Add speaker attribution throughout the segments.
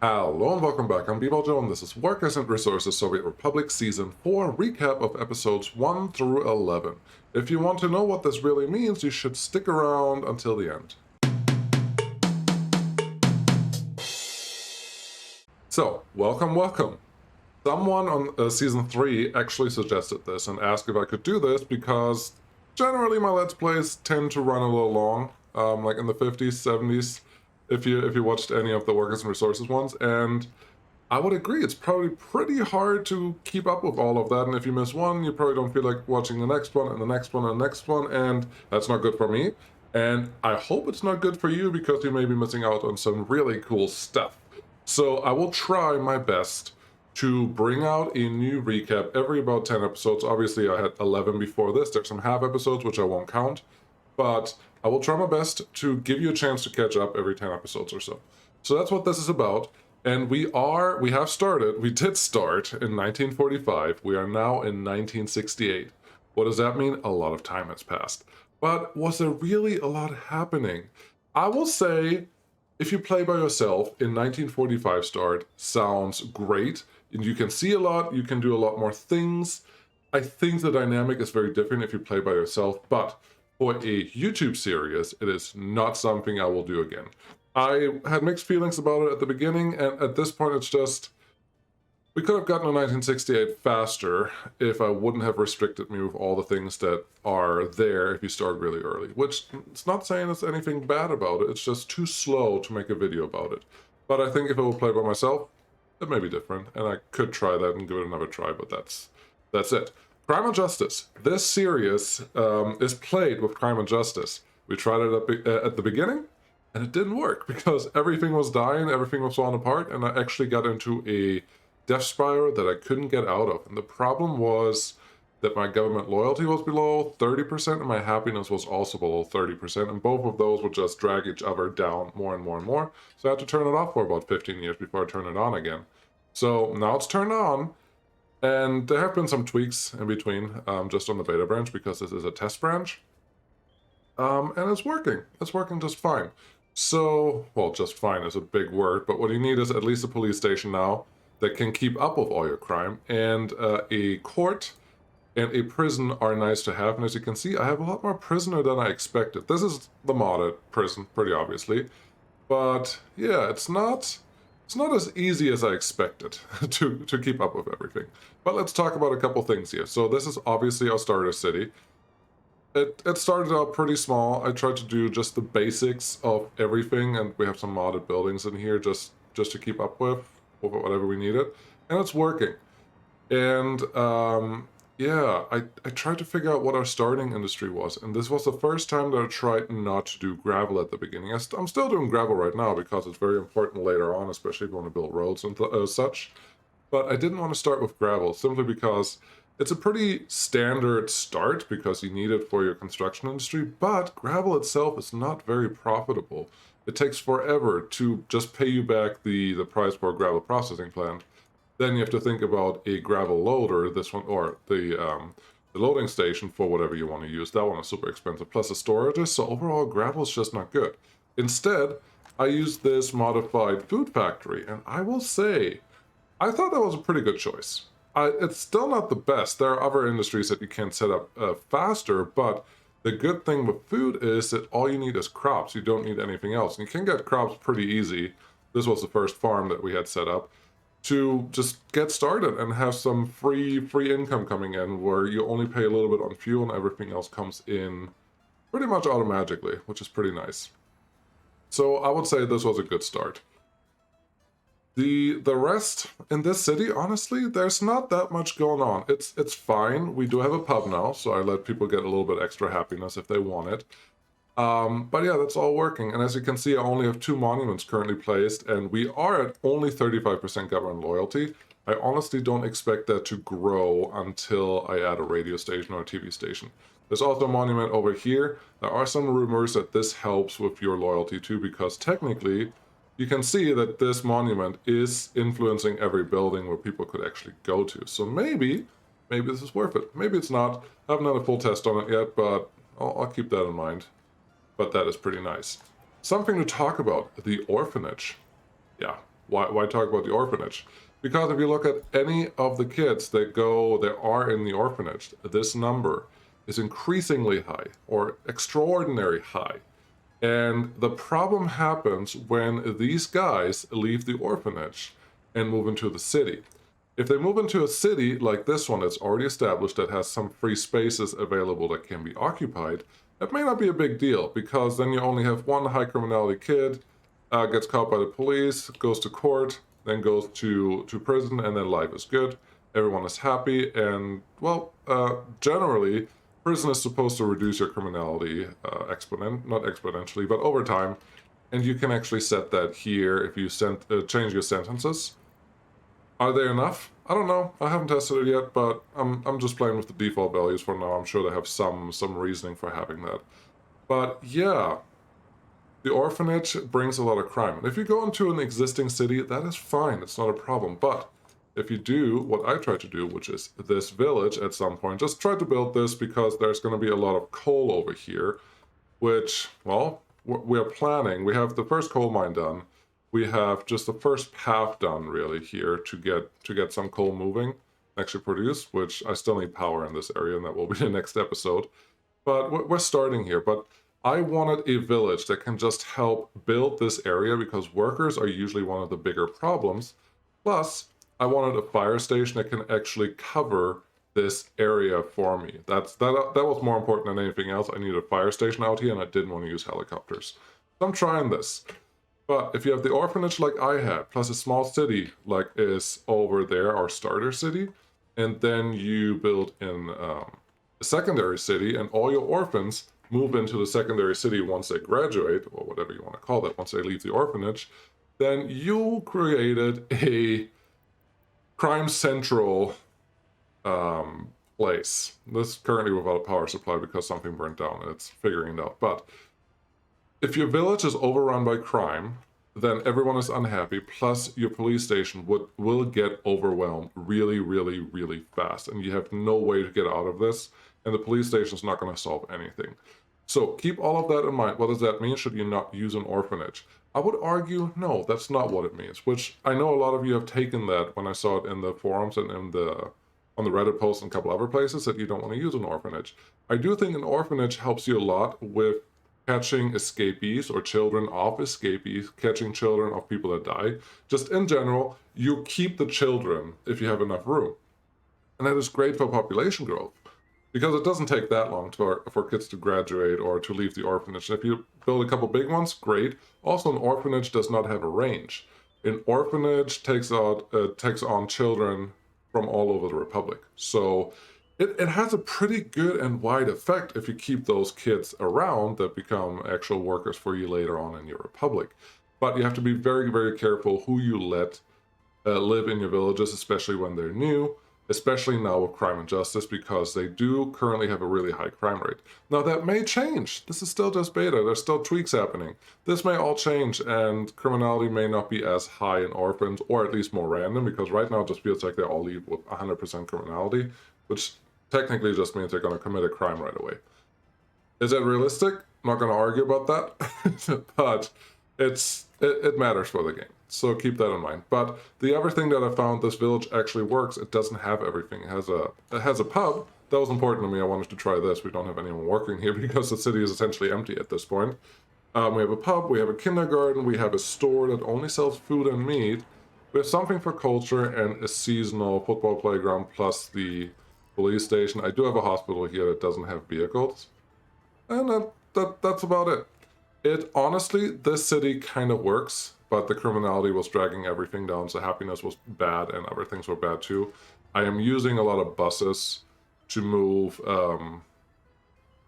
Speaker 1: Hello and welcome back. I'm Joe and this is Workers and Resources Soviet Republic Season 4 recap of episodes 1 through 11. If you want to know what this really means, you should stick around until the end. So, welcome. Someone on Season 3 actually suggested this and asked if I could do this because generally my Let's Plays tend to run a little long, like in the 50s, 70s, if you watched any of the Workers and Resources ones, and I would agree, it's probably pretty hard to keep up with all of that, and if you miss one, you probably don't feel like watching the next one, and the next one, and the next one, and that's not good for me. And I hope it's not good for you because you may be missing out on some really cool stuff. So I will try my best to bring out a new recap every about 10 episodes. Obviously, I had 11 before this. There's some half episodes, which I won't count, but I will try my best to give you a chance to catch up every 10 episodes or so. So that's what this is about. And we did start in 1945. We are now in 1968. What does that mean? A lot of time has passed. But was there really a lot happening? I will say, if you play by yourself, in 1945 start sounds great. And you can see a lot, you can do a lot more things. I think the dynamic is very different if you play by yourself, but for a YouTube series, it is not something I will do again. I had mixed feelings about it at the beginning, and at this point it's just, we could have gotten to 1968 faster if I wouldn't have restricted me with all the things that are there if you start really early, which it's not saying there's anything bad about it, it's just too slow to make a video about it. But I think if I will play by myself, it may be different, and I could try that and give it another try, but that's it. Crime and Justice. This series is played with Crime and Justice. We tried it at the beginning, and it didn't work because everything was dying, everything was falling apart, and I actually got into a death spiral that I couldn't get out of. And the problem was that my government loyalty was below 30% and my happiness was also below 30%, and both of those would just drag each other down more and more and more. So I had to turn it off for about 15 years before I turned it on again. So now it's turned on, and there have been some tweaks in between, just on the beta branch because this is a test branch. And it's working. It's working just fine. So, well, just fine is a big word, but what you need is at least a police station now that can keep up with all your crime, and a court and a prison are nice to have. And as you can see, I have a lot more prisoner than I expected. This is the modded prison, pretty obviously. But yeah, it's not as easy as I expected to keep up with everything. But let's talk about a couple things here. So this is obviously our starter city. It started out pretty small. I tried to do just the basics of everything, and we have some modded buildings in here just to keep up with whatever we needed, and it's working. And yeah, I tried to figure out what our starting industry was, and this was the first time that I tried not to do gravel at the beginning. I'm still doing gravel right now because it's very important later on, especially if you want to build roads and such. But I didn't want to start with gravel simply because it's a pretty standard start because you need it for your construction industry, but gravel itself is not very profitable. It takes forever to just pay you back the price for a gravel processing plant. Then you have to think about a gravel loader, this one, or the loading station for whatever you want to use. That one is super expensive, plus the storage. So overall, gravel is just not good. Instead, I used this modified food factory, and I will say, I thought that was a pretty good choice. It's still not the best. There are other industries that you can set up faster, but the good thing with food is that all you need is crops. You don't need anything else. And you can get crops pretty easy. This was the first farm that we had set up to just get started and have some free income coming in where you only pay a little bit on fuel and everything else comes in pretty much automatically, which is pretty nice. So I would say this was a good start. The rest in this city, honestly, there's not that much going on. It's fine. We do have a pub now, so I let people get a little bit extra happiness if they want it. But yeah, that's all working. And as you can see, I only have 2 monuments currently placed, and we are at only 35% government loyalty. I honestly don't expect that to grow until I add a radio station or a TV station. There's also a monument over here. There are some rumors that this helps with your loyalty too, because technically, you can see that this monument is influencing every building where people could actually go to. So maybe this is worth it. Maybe it's not. I haven't done a full test on it yet, but I'll keep that in mind. But that is pretty nice. Something to talk about, the orphanage. Yeah, Why talk about the orphanage? Because if you look at any of the kids that are in the orphanage, this number is increasingly high or extraordinary high. And the problem happens when these guys leave the orphanage and move into the city. If they move into a city like this one that's already established, that has some free spaces available that can be occupied, that may not be a big deal, because then you only have one high criminality kid, gets caught by the police, goes to court, then goes to prison, and then life is good. Everyone is happy, and, well, generally, prison is supposed to reduce your criminality not exponentially, but over time, and you can actually set that here if you change your sentences. Are they enough? I don't know. I haven't tested it yet, but I'm just playing with the default values for now. I'm sure they have some reasoning for having that. But yeah, the orphanage brings a lot of crime. And if you go into an existing city, that is fine. It's not a problem. But if you do what I tried to do, which is this village at some point, just try to build this because there's going to be a lot of coal over here, which, well, we're planning. We have the first coal mine done. We have just the first path done, really, here to get some coal moving, actually produce, which I still need power in this area, and that will be the next episode. But we're starting here. But I wanted a village that can just help build this area, because workers are usually one of the bigger problems. Plus, I wanted a fire station that can actually cover this area for me. That was more important than anything else. I needed a fire station out here, and I didn't want to use helicopters. So I'm trying this. But if you have the orphanage like I had, plus a small city like is over there, our starter city, and then you build in a secondary city, and all your orphans move into the secondary city once they graduate, or whatever you want to call it, once they leave the orphanage, then you created a crime central place. This is currently without a power supply because something burnt down and it's figuring it out. But if your village is overrun by crime, then everyone is unhappy, plus your police station will get overwhelmed really, really, really fast, and you have no way to get out of this, and the police station is not going to solve anything. So keep all of that in mind. What does that mean? Should you not use an orphanage? I would argue, no, that's not what it means, which I know a lot of you have taken that when I saw it in the forums and on the Reddit post and a couple other places, that you don't want to use an orphanage. I do think an orphanage helps you a lot with catching escapees or children of escapees, catching children of people that die. Just in general, you keep the children if you have enough room. And that is great for population growth, because it doesn't take that long for kids to graduate or to leave the orphanage. And if you build a couple big ones, great. Also, an orphanage does not have a range. An orphanage takes on children from all over the Republic. So it has a pretty good and wide effect if you keep those kids around that become actual workers for you later on in your Republic. But you have to be very, very careful who you let live in your villages, especially when they're new, especially now with crime and justice, because they do currently have a really high crime rate. Now, that may change. This is still just beta. There's still tweaks happening. This may all change, and criminality may not be as high in orphans, or at least more random, because right now it just feels like they all leave with 100% criminality, which technically just means they're going to commit a crime right away. Is that realistic? I'm not going to argue about that, but it matters for the game, so keep that in mind. But the other thing that I found, this village actually works. It doesn't have everything. It has a pub. That was important to me. I wanted to try this. We don't have anyone working here because the city is essentially empty at this point. We have a pub, we have a kindergarten, we have a store that only sells food and meat. We have something for culture and a seasonal football playground, plus the police station. I do have a hospital here that doesn't have vehicles, and that's about it. Honestly, this city kind of works, but the criminality was dragging everything down, so happiness was bad and other things were bad too. I am using a lot of buses to move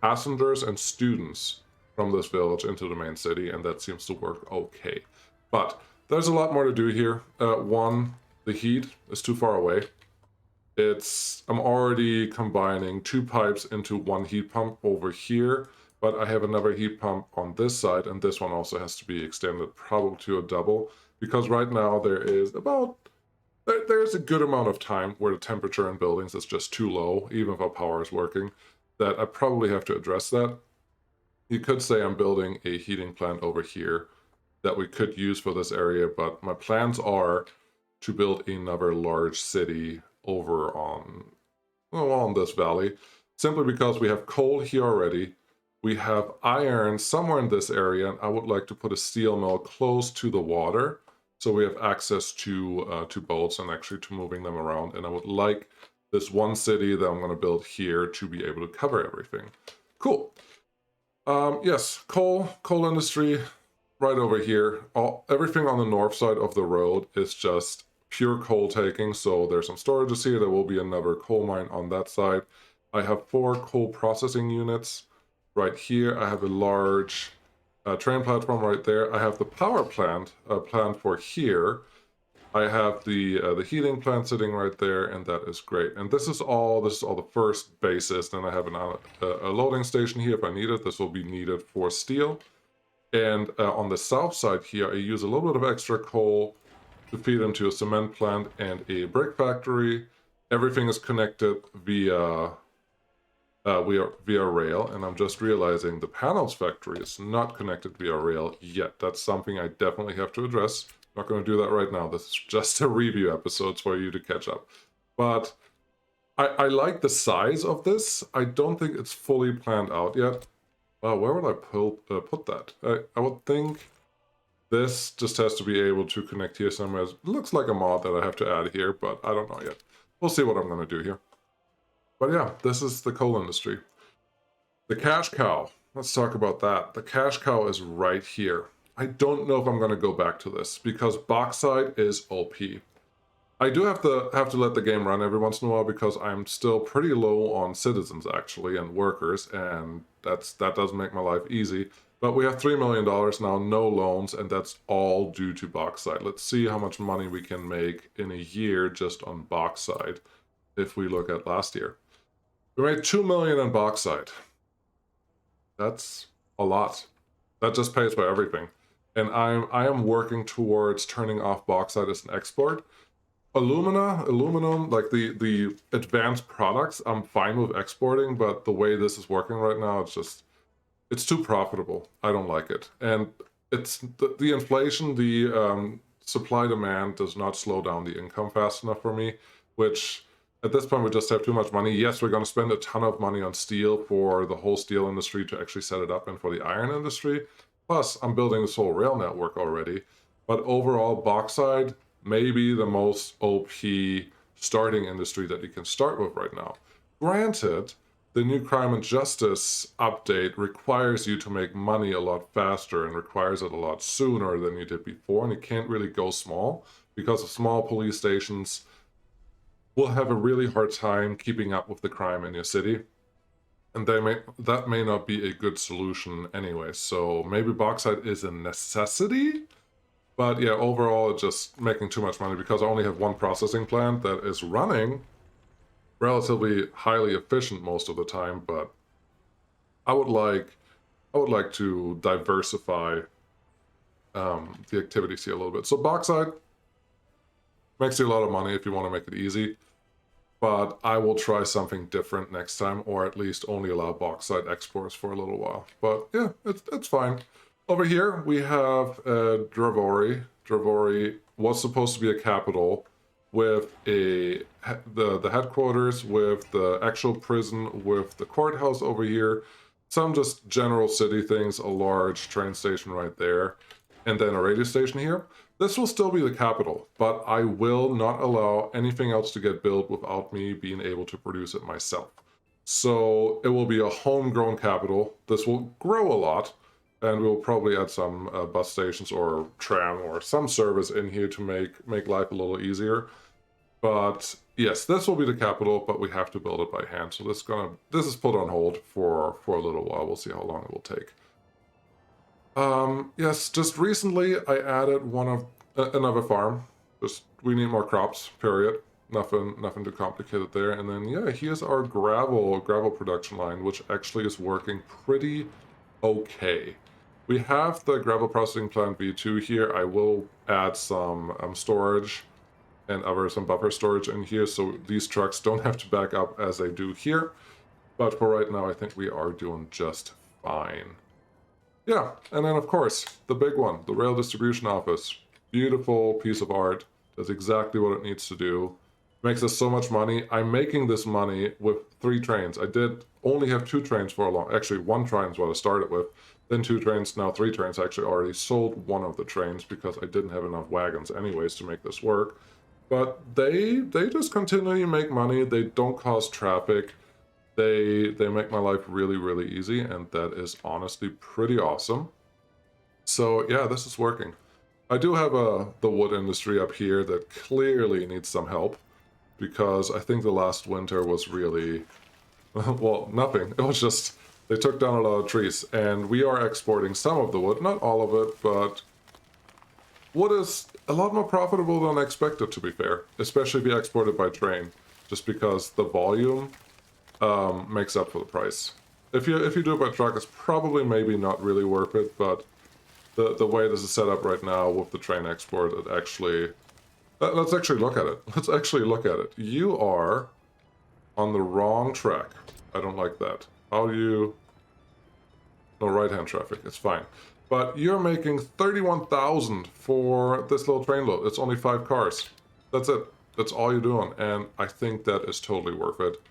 Speaker 1: passengers and students from this village into the main city, and that seems to work okay. But there's a lot more to do here. One, the heat is too far away. I'm already combining 2 pipes into 1 heat pump over here, but I have another heat pump on this side, and this one also has to be extended probably to a double, because right now there's a good amount of time where the temperature in buildings is just too low, even if our power is working, that I probably have to address that. You could say I'm building a heating plant over here that we could use for this area, but my plans are to build another large city over on, well, on this valley, simply because we have coal here already. We have iron somewhere in this area, and I would like to put a steel mill close to the water, so we have access to boats and actually to moving them around. And I would like this one city that I'm going to build here to be able to cover everything. Cool. Yes, coal industry right over here. Everything on the north side of the road is just pure coal taking, so there's some storages here. There will be another coal mine on that side. I have 4 coal processing units right here. I have a large train platform right there. I have the power plant planned for here. I have the heating plant sitting right there, and that is great. And this is all the first basis. Then I have a loading station here if I need it. This will be needed for steel. And on the south side here, I use a little bit of extra coal to feed into a cement plant and a brick factory. Everything is connected via rail, and I'm just realizing the panels factory is not connected via rail yet. That's something I definitely have to address. I'm not going to do that right now. This is just a review episode for you to catch up. But I like the size of this. I don't think it's fully planned out yet. Where would I put that? I would think this just has to be able to connect here somewhere. It looks like a mod that I have to add here, but I don't know yet. We'll see what I'm going to do here. But yeah, this is the coal industry. The cash cow. Let's talk about that. The cash cow is right here. I don't know if I'm going to go back to this because bauxite is OP. I do have to let the game run every once in a while because I'm still pretty low on citizens actually and workers, and that doesn't make my life easy. But we have $3 million now, no loans, and that's all due to bauxite. Let's see how much money we can make in a year just on bauxite if we look at last year. We made $2 million in bauxite. That's a lot. That just pays for everything. And I am working towards turning off bauxite as an export. Aluminum, like the advanced products, I'm fine with exporting, but the way this is working right now, it's too profitable. I don't like it. And it's the inflation, the supply demand does not slow down the income fast enough for me, which at this point we just have too much money. Yes, we're going to spend a ton of money on steel for the whole steel industry to actually set it up and for the iron industry. Plus, I'm building this whole rail network already. But overall, bauxite may be the most OP starting industry that you can start with right now. Granted, the new Crime and Justice update requires you to make money a lot faster and requires it a lot sooner than you did before, and you can't really go small because the small police stations will have a really hard time keeping up with the crime in your city. And that may not be a good solution anyway. So maybe bauxite is a necessity. But yeah, overall, it's just making too much money because I only have one processing plant that is running relatively highly efficient most of the time. But I would like to diversify the activities here a little bit. So bauxite makes you a lot of money if you want to make it easy. But I will try something different next time, or at least only allow bauxite exports for a little while. But yeah, it's fine. Over here, we have Dravory. Dravory was supposed to be a capital with the headquarters, with the actual prison, with the courthouse over here, some just general city things, a large train station right there, and then a radio station here. This will still be the capital, but I will not allow anything else to get built without me being able to produce it myself. So it will be a homegrown capital. This will grow a lot, and we'll probably add some bus stations or tram or some service in here to make life a little easier. But yes, this will be the capital, but we have to build it by hand. So this is put on hold for a little while. We'll see how long it will take. Yes, just recently I added another farm. We need more crops, period. Nothing too complicated there. And then yeah, here's our gravel production line, which actually is working pretty okay. We have the gravel processing plant V2 here. I will add some storage and some buffer storage in here, so these trucks don't have to back up as they do here. But for right now, I think we are doing just fine. Yeah, and then of course, the big one, the rail distribution office. Beautiful piece of art, does exactly what it needs to do. Makes us so much money. I'm making this money with 3 trains. I did only have 2 trains for a long, actually 1 train is what I started with, then 2 trains, now 3 trains. I actually already sold one of the trains because I didn't have enough wagons anyways to make this work. But they just continually make money, they don't cause traffic. They make my life really, really easy, and that is honestly pretty awesome. So yeah, this is working. I do have the wood industry up here that clearly needs some help because I think the last winter was really, well, nothing. It was just, they took down a lot of trees, and we are exporting some of the wood, not all of it, but wood is a lot more profitable than expected, to be fair, especially if you export it by train, just because the volume makes up for the price. If you do it by truck, it's probably maybe not really worth it, but the way this is set up right now with the train export, it actually... Let's actually look at it. Let's actually look at it. You are on the wrong track. I don't like that. How do you... No, right-hand traffic. It's fine. But you're making 31,000 for this little train load. It's only 5 cars. That's it. That's all you're doing. And I think that is totally worth it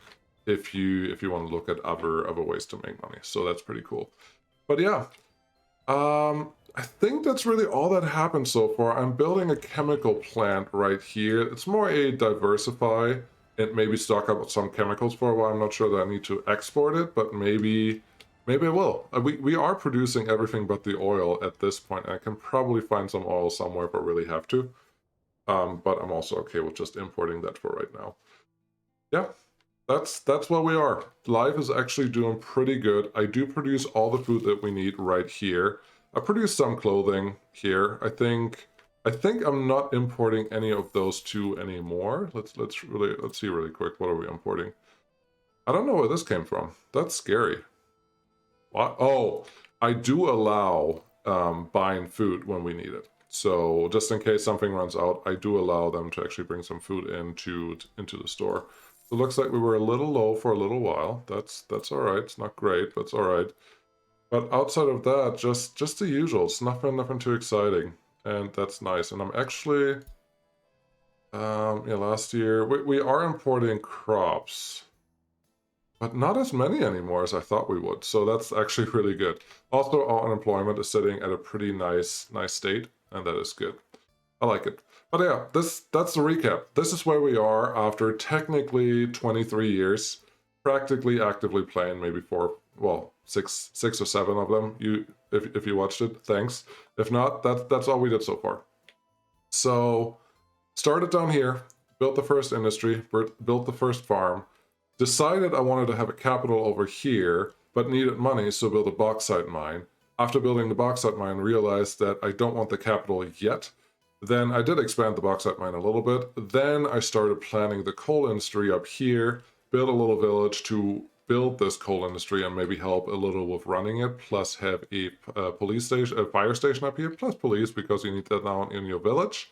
Speaker 1: if you want to look at other ways to make money. So that's pretty cool. But yeah, I think that's really all that happened so far. I'm building a chemical plant right here. It's more a diversify and maybe stock up some chemicals for a while. I'm not sure that I need to export it, but maybe I will. We are producing everything but the oil at this point. I can probably find some oil somewhere if I really have to. But I'm also okay with just importing that for right now. Yeah. That's where we are. Life is actually doing pretty good. I do produce all the food that we need right here. I produce some clothing here. I think I'm not importing any of those 2 anymore. Let's see really quick. What are we importing? I don't know where this came from. That's scary. What? Oh, I do allow buying food when we need it. So just in case something runs out, I do allow them to actually bring some food into the store. It looks like we were a little low for a little while. That's all right. It's not great, but it's all right. But outside of that, just the usual. It's nothing too exciting, and that's nice. And I'm actually, yeah, last year we are importing crops, but not as many anymore as I thought we would. So that's actually really good. Also, our unemployment is sitting at a pretty nice state, and that is good. I like it. But yeah, that's the recap. This is where we are after technically 23 years, practically actively playing maybe 4, well, 6 or 7 of them. If you watched it, thanks. If not, that's all we did so far. So started down here, built the first industry, built the first farm, decided I wanted to have a capital over here, but needed money, so built a bauxite mine. After building the bauxite mine, realized that I don't want the capital yet. Then I did expand the bauxite mine a little bit. Then I started planning the coal industry up here, build a little village to build this coal industry and maybe help a little with running it, plus have a police station, a fire station up here, plus police because you need that down in your village.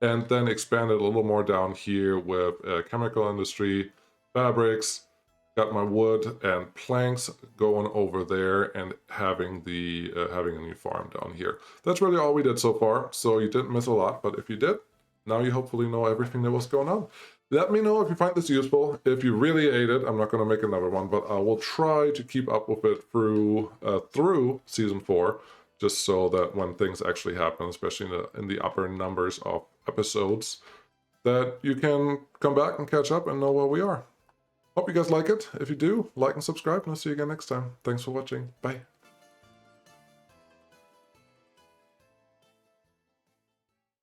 Speaker 1: And then expanded a little more down here with chemical industry, fabrics, got my wood and planks going over there, and having a new farm down here. That's really all we did so far, so you didn't miss a lot, but if you did, now you hopefully know everything that was going on. Let me know if you find this useful. If you really ate it, I'm not going to make another one, but I will try to keep up with it through season 4, just so that when things actually happen, especially in the upper numbers of episodes, that you can come back and catch up and know where we are. Hope you guys like it. If you do, like and subscribe, and I'll see you again next time. Thanks for watching. Bye.